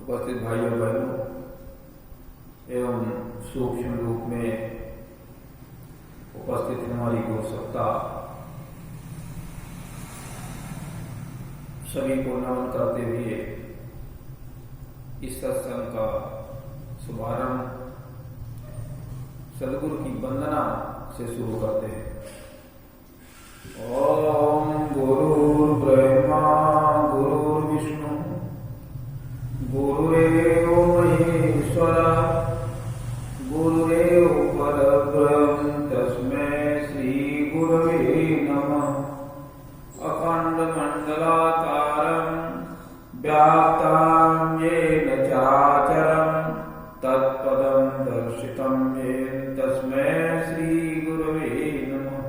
उपस्थित भाइयों बहनों एवं सूक्ष्म रूप में उपस्थित हमारी गुरु सत्ता सभी को नमन करते हुए इस सत्संग का शुभारंभ सदगुरु की वंदना से शुरू करते हैं। ओम गुरुर् ब्रह्मा गुरुर्विष्णु गुरुरेव महेश्वरा गुरुरेव परब्रह्म तस्मै श्री गुरवे नमः। अखंड मंडलाकारं व्याप्तं येन चराचरं तत्पदं दर्शितं येन तस्मै श्री गुरवे नमः।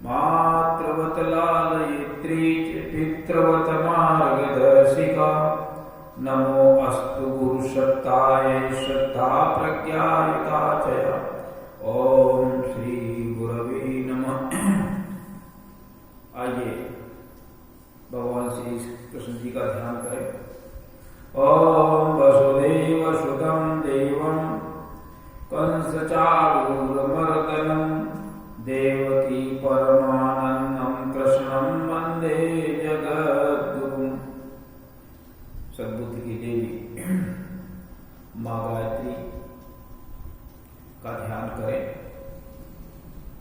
मातृवत लालयित्री च पितृवत मार्गदर्शिका नमो अस्तु गुरुसत्ताय श्रद्धा प्रज्ञायुता च। ओम श्री गुरवे नमः। आइए भगवान श्री कृष्ण जी का ध्यान करें। ओम वसुदेव सुतं देवं कंसचारूरमर्दनं देवकी परमानंदं कृष्णं वंदे जगद्गुरुं। सद्बुद्धि की देवी मां गायत्री का ध्यान करें।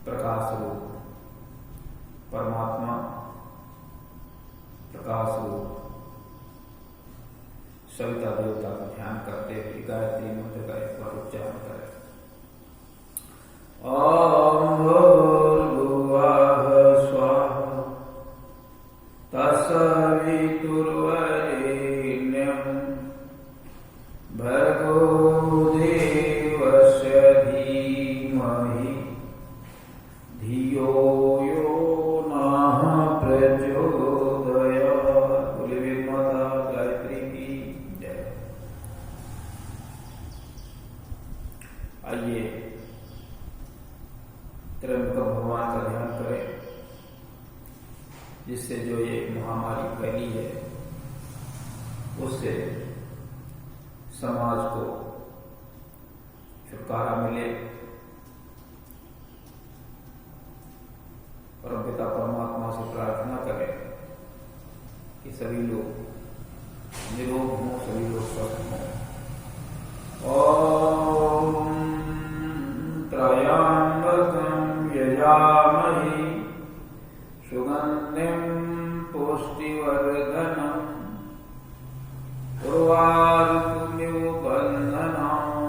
प्रकाश रूप परमात्मा, प्रकाश रूप सविता देवता का ध्यान करते हुए गायत्री मंत्र का एक बार उच्चारण करें। ओम भूर्भुवः स्वः तत्सवितुर्वरेण्यं भर्गो देवस्य धीमहि धियो यो नः प्रचोदयात्। बोले वीर माता गायत्री की जय। आइए त्र्यंबक भगवान का ध्यान करें, जिससे जो ये महामारी फैली है उससे समाज को छुटकारा मिले। परमपिता परमात्मा से प्रार्थना करें कि सभी लोग निरोग हों, सभी लोग स्वस्थ हों। ओम त्र्यंबकं यजामहे सुगंधिं पुष्टिवर्धनम् उर्वारुकमिव बन्धनान्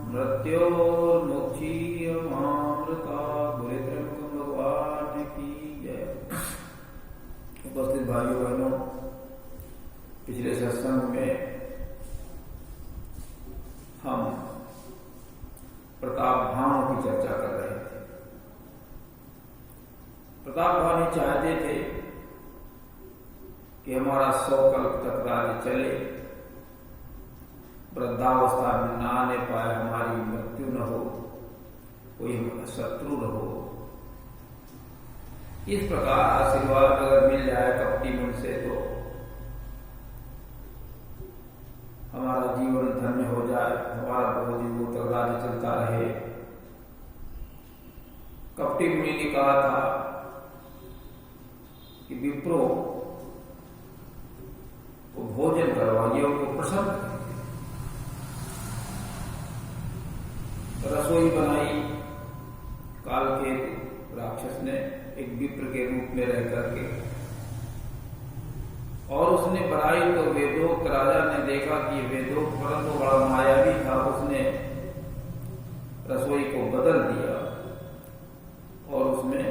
मृत्योर्मुक्षीयमामृता। बोले त्र्यंबक भगवान की जय। उपस्थित भाइयों बहनों, पिछले सत्संग में हम प्रताप भानु की चर्चा कर रहे थे। प्रताप भानु चाहते थे कि हमारा 100 कल्प तक राज्य चले, वृद्धावस्था में न आने पाए, हमारी मृत्यु न हो, कोई हमारा शत्रु न हो। इस प्रकार आशीर्वाद अगर मिल जाए कपटी मन से तो हमारा जीवन धन्य हो जाए, हमारा बहुत जीवों तक राज्य चलता रहे। कपटी मुनि ने कहा था कि विप्रो को भोजन करवाइए, उनको प्रसन्न करिए। रसोई बनाई कालकेतु राक्षस ने एक विप्र के रूप में रह करके, और उसने बनाई तो वेदोक्त राजा ने देखा कि वेदोक्त परंतु बड़ा मायावी था। उसने रसोई को बदल दिया और उसमें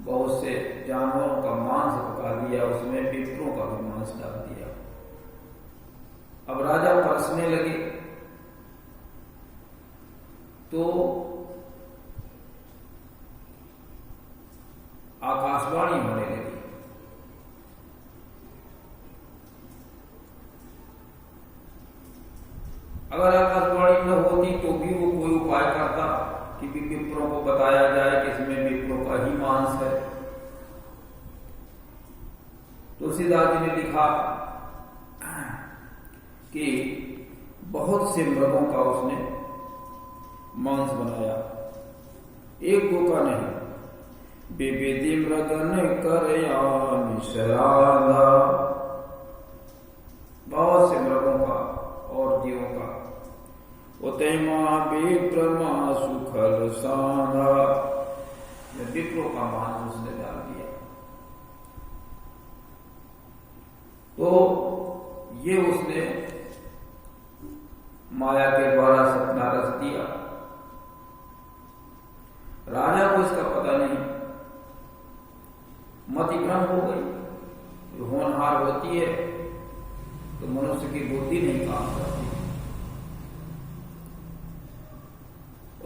बहुत से जानवरों का मांस पका दिया, उसमें विप्रों का भी मांस डाल दिया। अब राजा परसने लगे तो आकाशवाणी होने लगी। अगर आकाशवाणी न होती तो भी वो कोई उपाय करता कि विप्रों को बताया जाए कि इसमें विप्रों का ही मांस है। तुलसीदास जी ने लिखा कि बहुत से मृगों का उसने मांस बनाया, एक दो का नहीं। विविधि मृगन करयान शराधा, बहुत से मृगों का और जीवों का। उतमा विप्रमा सुखल साधा, विप्रो का मांस उसने डाल दिया। तो ये उसने माया के द्वारा सपना रच दिया। राजा को इसका पता नहीं, मति भ्रम हो गई। होनहार होती है तो मनुष्य की बुद्धि नहीं काम करती,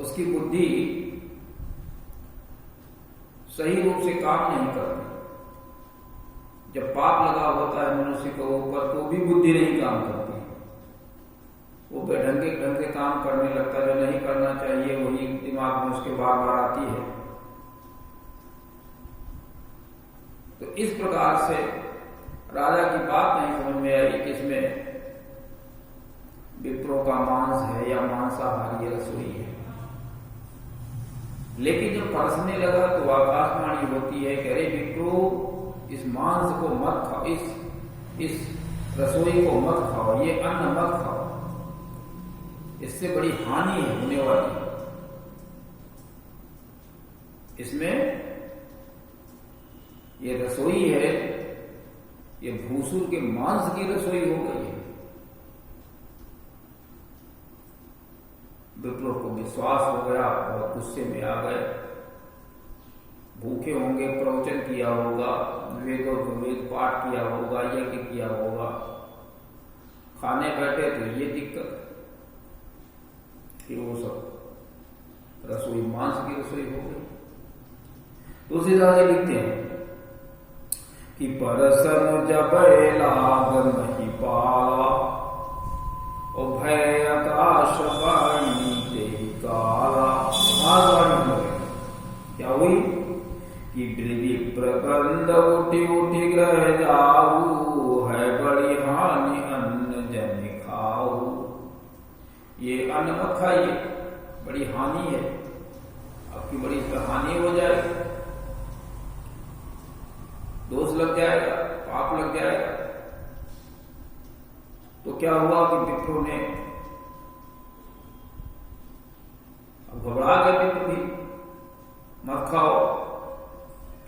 उसकी बुद्धि सही रूप से काम नहीं करती। जब पाप लगा होता है मनुष्य के ऊपर तो भी बुद्धि नहीं काम करती, वो बेढंगे ढंगे काम करने लगता है, जो नहीं करना चाहिए वही दिमाग में उसके बार बार आती है। तो इस प्रकार से राजा की बात नहीं समझ में आई कि इसमें विप्रो का मांस है या मांसाहारी रसोई है। लेकिन जब परसने लगा तो आकाशवाणी होती है कि अरे विप्रो, इस मांस को मत खाओ, इस रसोई को मत खाओ, ये अन्न मत खाओ, इससे बड़ी हानि है होने वाली। इसमें ये रसोई है, ये भूसुर के मांस की रसोई हो गई है। विप्रो को विश्वास हो गया, बहुत गुस्से में आ गए। भूखे होंगे, प्रवचन किया होगा, वेद पाठ किया होगा, यज्ञ किया होगा, खाने बैठे तो ये दिक्कत कि वो सब रसोई मांस की रसोई हो गई। तो उसी तरह लिखते हैं कि परसन जब लाग नहीं पाला, ओ भय आकाश वाणी तेरी काला। आकाशवाणी हो गई, क्या हुई कि वृद्धि प्रबंध उठी उठी ग्रह जाऊ, है बड़ी हानि अन्न जन खाऊ। ये अन्न मत खाइए, बड़ी हानि है, आपकी बड़ी हानि हो जाएगी, दोष लग जाएगा, पाप लग जाएगा। तो क्या हुआ कि विप्रो ने, अब घबरा गए विप्र भी, मत खाओ।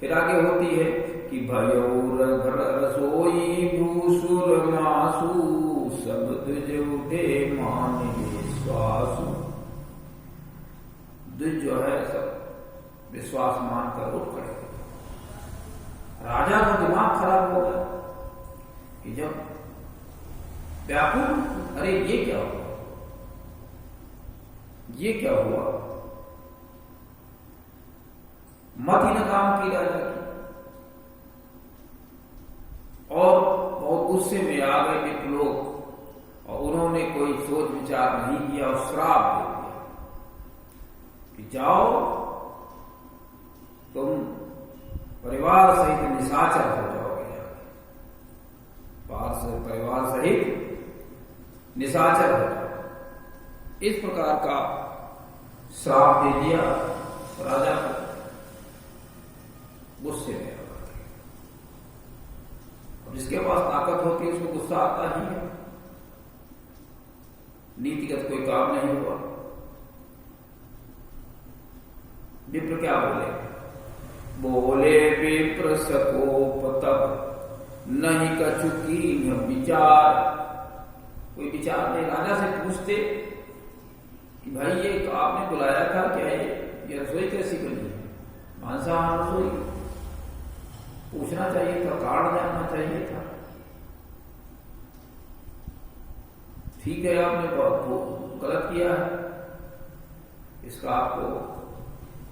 फिर आगे होती है कि भयोर रसोई भूसुर मासु, सब द्विज उठे मान विश्वासु। द्विज जो है सब विश्वास मानकर उठ खड़े। राजा का दिमाग खराब हो गया कि जब व्याकुल, अरे ये क्या हुआ, ये क्या हुआ। मत ही न काम की राजा की, और बहुत गुस्से में आ गए विप्र लोग, और उन्होंने कोई सोच विचार नहीं किया और श्राप दे दिया कि जाओ तुम परिवार सहित निशाचर हो जाओगे, परिवार सहित निशाचर हो जाओ। इस प्रकार का श्राप दे दिया। राजा गुस्से में आ गए। अब जिसके पास ताकत होती है उसको गुस्सा आता ही है। नीतिगत कोई काम नहीं हुआ। विप्र क्या बोले? बोले विप्र सकोप तब नहीं कछुकी विचार। कोई विचार नहीं। राजा से पूछते कि भाई ये आपने बुलाया था क्या, ये रसोई कैसी बनी है, मांसाहार रसोई? पूछना चाहिए था, कारण जानना चाहिए था। ठीक है आपने बहुत गलत किया है, इसका आपको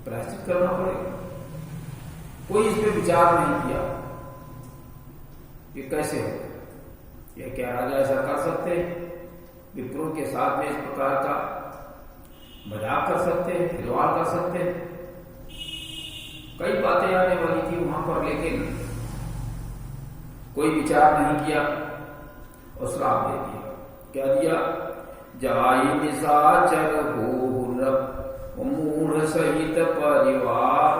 प्रायश्चित करना पड़ेगा। कोई इस पे विचार नहीं किया ये कैसे हो, ये क्या राजा ऐसा कर सकते हैं? विप्रों के साथ में इस प्रकार का मजाक कर सकते हैं, खिलवाड़ कर सकते हैं? कई बातें आने वाली थी वहां पर, लेकिन कोई विचार नहीं किया और श्राप दे दिया। क्या दिया? जाई निशाचर हो मूढ़ सहित परिवार।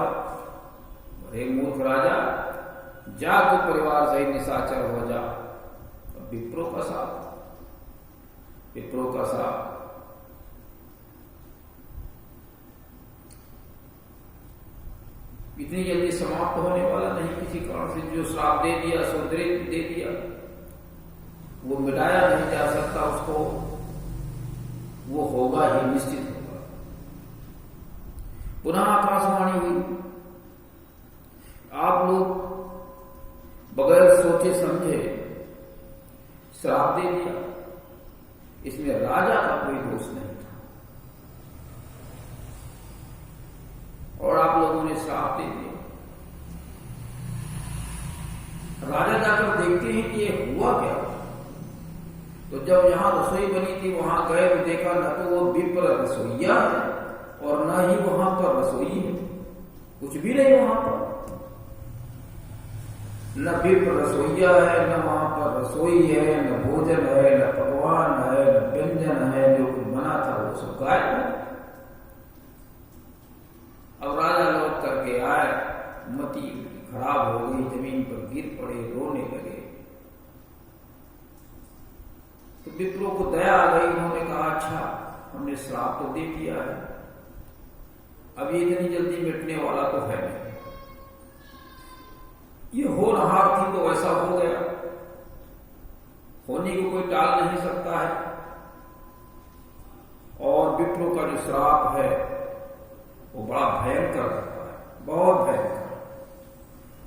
अरे मूर्ख राजा, जा तो परिवार सहित निशाचर हो जा। विप्रो का साथ, विप्रो का साथ। इतनी जल्दी समाप्त होने वाला नहीं किसी कारण से। जो श्राप दे दिया, सो दे दिया, वो मिटाया नहीं जा सकता उसको, वो होगा ही, निश्चित होगा। पुनः आकाशवाणी हुई। आप लोग बगैर सोचे समझे श्राप दे दिया, इसमें राजा का कोई दोष नहीं था, और आप लोगों ने श्राप दे दिया। राजा जाकर देखते हैं कि ये हुआ क्या। तो जब यहां रसोई बनी थी वहां गए तो देखा न तो वो विप्र रसोईया है और न ही वहां पर रसोई है, कुछ भी नहीं वहां पर। न विप्र रसोईया है, न वहां पर रसोई है, न भोजन है, न पकवान है, न व्यंजन है। जो कुछ बना था वो सब गायब है। अब राजा लौट करके आए, मति खराब हो गई, जमीन पर गिर पड़े, रोने लगे। तो विप्रो को दया आ गई। उन्होंने कहा अच्छा, हमने श्राप तो दे दिया है, अब ये इतनी जल्दी मिटने वाला तो है नहीं। ये होनहार थी तो ऐसा हो गया, होने को कोई टाल नहीं सकता है। और विप्रो का जो श्राप है वो बड़ा भयंकर होता है, बहुत भयंकर।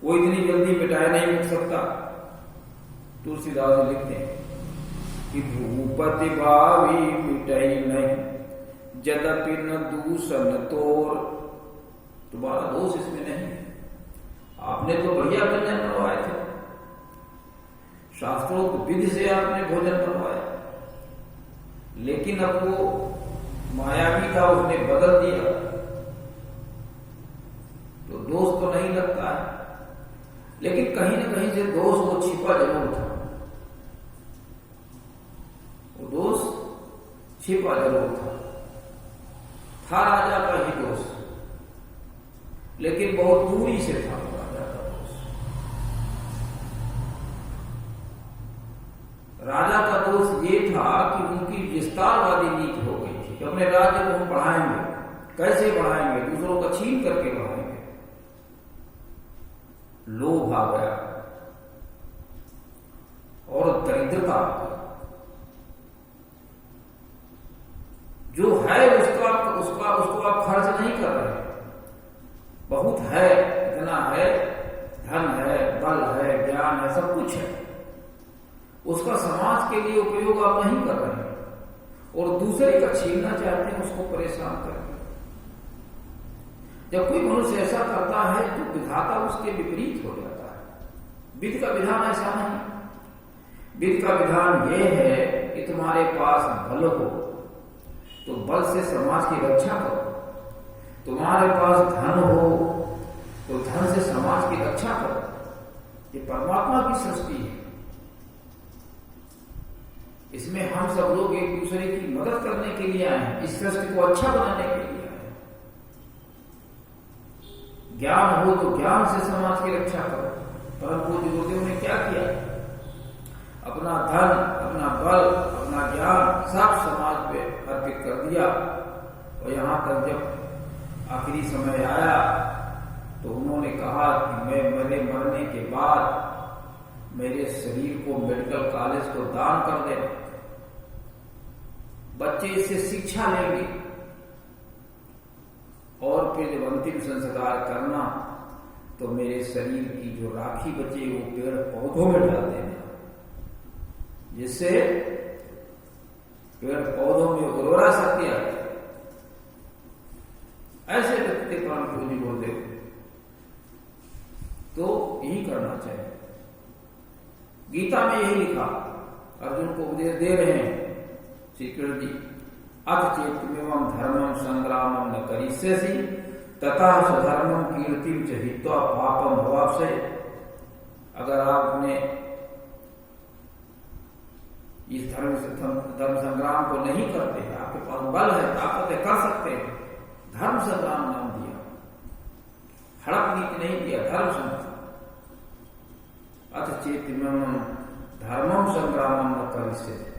वो इतनी जल्दी मिटाया नहीं मिट सकता। तुलसीदास लिखते हैं कि भूपति भावी मिटाई नहीं, यद्यपि न दूषण तोर। तुम्हारा दोष इसमें नहीं, आपने तो बढ़िया व्यंजन बनवाए थे, शास्त्रोक्त विधि से आपने भोजन बनवाया, लेकिन अब वो मायावी था, उसने बदल दिया, तो दोष तो नहीं लगता है। लेकिन कहीं न कहीं से दोष वो छिपा जरूर था, वो दोष छिपा जरूर था राजा का ही दोष, लेकिन बहुत दूरी से था राजा का दोष। राजा का दोष ये था कि उनकी विस्तारवादी नीति हो गई थी कि अपने राज्य को हम बढ़ाएंगे। कैसे बढ़ाएंगे? दूसरों का छीन करके बढ़ाएंगे। लोभ आ गया और दरिद्रता आ गई। जो है उसको आप खर्च नहीं कर रहे। बहुत है, इतना है, धन है, बल है, ज्ञान है, सब कुछ है, उसका समाज के लिए उपयोग आप नहीं कर रहे हैं, और दूसरे का छीनना चाहते हैं, उसको परेशान करके। जब कोई मनुष्य ऐसा करता है तो विधाता उसके विपरीत हो जाता है। विधि का विधान ऐसा नहीं। विधि का विधान यह है कि तुम्हारे पास बल हो तो बल से समाज की रक्षा करो, तुम्हारे पास धन हो तो धन से समाज की रक्षा करो। ये परमात्मा की सृष्टि है, इसमें हम सब लोग एक दूसरे की मदद करने के लिए आए हैं, इस सृष्टि को अच्छा बनाने के लिए आए हैं। ज्ञान हो तो ज्ञान से समाज की रक्षा करो। परम पूज्य गुरुदेव ने क्या किया? अपना धन, अपना बल, अपना ज्ञान सब समाज पे अर्पित कर दिया। और यहां तक जब आखिरी समय आया तो उन्होंने कहा कि मैं मेरे मरने के बाद मेरे शरीर को मेडिकल कॉलेज को दान कर देना, बच्चे इससे शिक्षा लेंगे, और फिर जब अंतिम संस्कार करना तो मेरे शरीर की जो राखी बचे वो पेड़ पौधों में डाल देना, जिससे पेड़ पौधों में उर्वरा शक्ति आ जाए। ऐसे व्यक्ति परम पूज्य गुरुदेव तो यही करना चाहिए। गीता में यही लिखा, अर्जुन को उपदेश दे रहे हैं श्री कृष्ण जी, अथ चेत्तमेवं धर्मं संग्रामं न करिष्यसि तथा स्वधर्मं कीर्तिं च हित्वा पापं भवाप्स्यसे। अगर आपने इस धर्म संग्राम को नहीं करते, आपके पास बल है, ताकत है, कर सकते हैं, धर्म संग्राम नाम दिया, हड़प नीति नहीं दिया, धर्म संग्राम। अथ चेतिमम धर्मम संग्रामम न करिष्यते,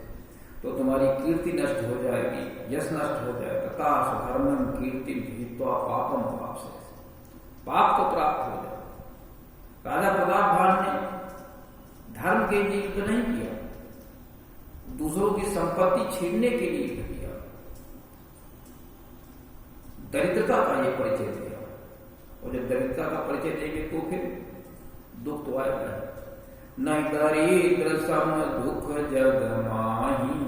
तो तुम्हारी कीर्ति नष्ट हो जाएगी, यश नष्ट हो जाएगा। तथा धर्मम कीर्ति हित्वा पापम वापसे, पाप को प्राप्त हो जाए। राजा प्रताप भान ने धर्म के लिए युद्ध नहीं किया, दूसरों की संपत्ति छीनने के लिए युद्ध किया, दरिद्रता का यह परिचय दिया। और जब दरिद्रता का परिचय देंगे तो फिर दुख तो आएगा। न दरिद्र सम दुख जग माही,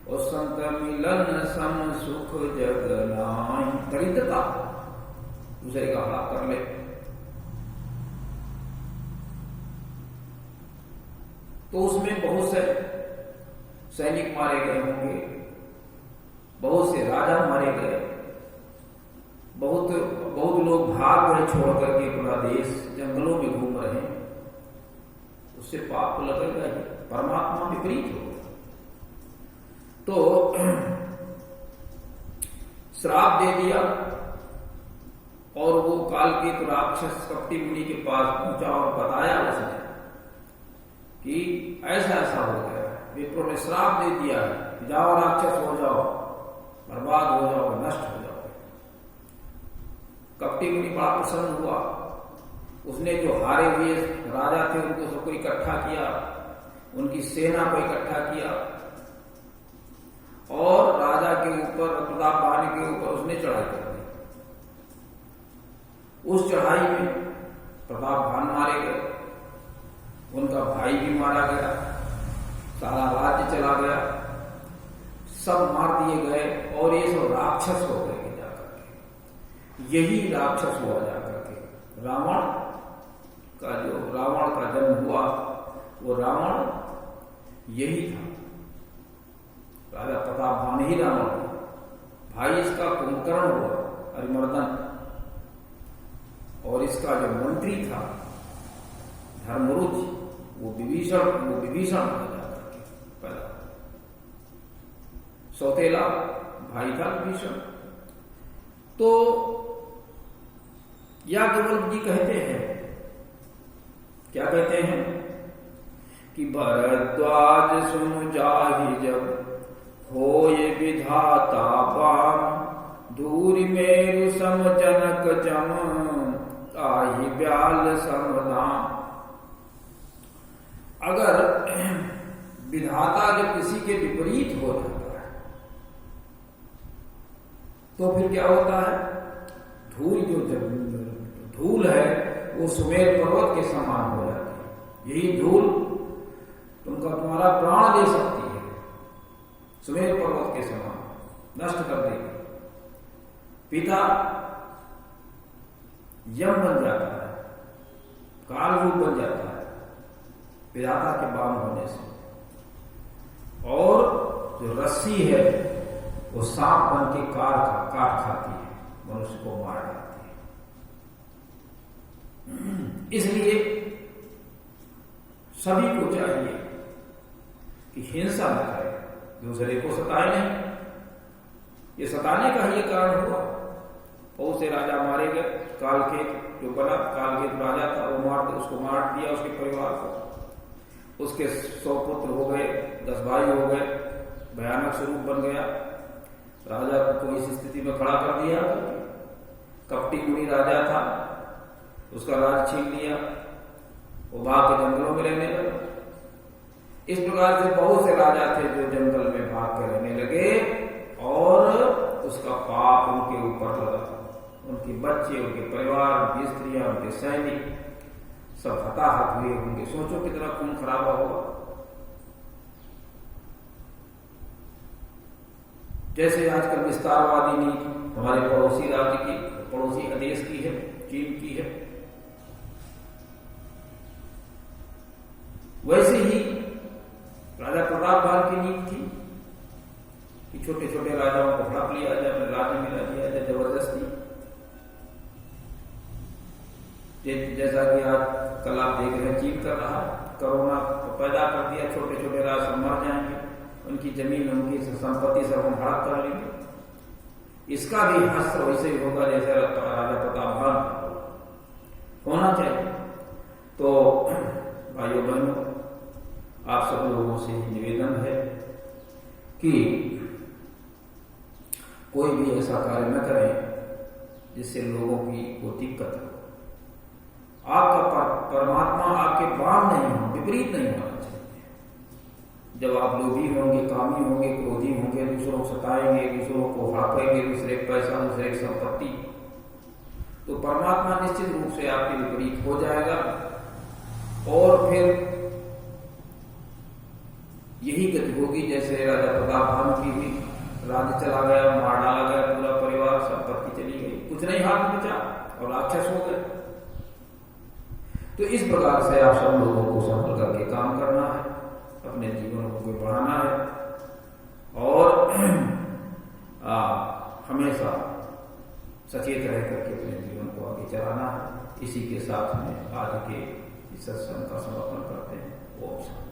और संत मिलन सम सुख जग नाही। दरिद्रता दूसरे का हड़प कर ले, तो उसमें बहुत से सैनिक मारे गए होंगे, बहुत से राजा मारे गए, बहुत लोग भाग गए छोड़ करके पूरा देश, जंगलों में घूम रहे हैं। उससे पाप तो लगेगा ही, परमात्मा विपरीत होगा। तो श्राप दे दिया और वो कालकेतु राक्षस कपटी मुनि के पास पहुंचा और बताया उसने कि ऐसा ऐसा हो गया, विप्रो ने श्राप दे दिया है, जाओ राक्षस हो जाओ, बर्बाद हो जाओ, नष्ट हो जाओ। कपटी मुनि बड़ा प्रसन्न हुआ, उसने जो हारे हुए राजा थे उनको सबको इकट्ठा किया, उनकी सेना को इकट्ठा किया और राजा के ऊपर, प्रताप भान के ऊपर उसने चढ़ाई कर दी। उस चढ़ाई में प्रताप भान मारे गए, उनका भाई भी मारा गया, सारा राज्य चला गया, सब मार दिए गए और ये सब राक्षस हो गए जाकर के। यही राक्षस हुआ जाकर के रावण का जन्म हुआ, वो रावण यही था। राजा प्रताप भान ही रावण था। भाई इसका कुंभकर्ण हुआ, अरिमर्दन, और इसका जो मंत्री था धर्मरुच, वो विभीषण जाकर के पैदा। सौतेला भाई था विभीषण। तो याज्ञवल्क्य जी कहते हैं, क्या कहते हैं कि भरद्वाज सुन जाहि जब होय विधाता बाम, धूरि मेरु सम जनक जम, आहि ब्याल समधाम। अगर विधाता जब किसी के विपरीत हो जाता है तो फिर क्या होता है, धूल है वो सुमेर पर्वत के समान हो जाती है। यही धूल तुम्हारा प्राण दे सकती है, सुमेर पर्वत के समान नष्ट कर देगी। पिता यम बन जाता है, काल रूप बन जाता है विधाता के बाम होने से, और जो रस्सी है वो सांप बन के काट खाती है, मनुष्य को मार डालती है। इसलिए सभी को चाहिए कि हिंसा न करे, दूसरे को सताए नहीं। ये सताने का ही कारण हुआ। बहुत से राजा मारे गए, कालकेत जो बना, कालकेत राजा था, वो उसको मार दिया, उसके परिवार को, उसके 100 पुत्र हो गए, 10 भाई हो गए, भयानक स्वरूप बन गया। राजा को इस स्थिति में खड़ा कर दिया। कपटी मुनि राजा था, उसका राज छीन लिया, वो भाग के जंगलों में रहने लगा। इस प्रकार से बहुत से राजा थे जो जंगल में भाग कर रहने लगे और उसका पाप उनके ऊपर लगा। उनके बच्चे, उनके परिवार, उनकी स्त्रियां, उनके सैनिक सब हताहत हुए होंगे। सोचो कितना खून खराबा होगा। जैसे आजकल विस्तारवादी नीति हमारे पड़ोसी राज्य की, पड़ोसी देश की है, चीन की है, वैसे ही राजा प्रताप भान की नीति थी कि छोटे छोटे राजाओं को हड़प लिया जाए, अपने राज्य में ला दिया जाए जबरदस्ती। जैसा कि आज कल आप देख रहे हैं चीन कर रहा, कोरोना पैदा कर दिया, छोटे छोटे राज सब मर जाएंगे, उनकी जमीन उनकी संपत्ति सब हम हड़प कर लेंगे। इसका भी हश्र वैसे ही होगा जैसे राजा प्रताप होना चाहिए। तो भाइयों बहनों, आप सब लोगों से निवेदन है कि कोई भी ऐसा कार्य न करें जिससे लोगों की को दिक्कत हो। आपका परमात्मा आपके बाम नहीं हो, विपरीत नहीं होना चाहिए। जब आप लोभी होंगे, कामी होंगे, क्रोधी होंगे, दूसरों को सताएंगे, दूसरों को हड़पेंगे, दूसरे के पैसा, दूसरे की संपत्ति, तो परमात्मा निश्चित रूप से आपके विपरीत हो जाएगा। और फिर यही गति होगी जैसे राजा प्रताप की भी, राज्य चला गया, मार डाला गया पूरा परिवार, संपत्ति चली गई, कुछ नहीं हाथ में बचा और राक्षस हो गए। तो इस प्रकार से आप सब लोगों को संभल करके काम करना है, अपने जीवन को बढ़ाना है और हमेशा सचेत रह करके अपने जीवन को आगे चलाना है। इसी के साथ में आज के इस सत्संग का समापन करते हैं। ओम शांति।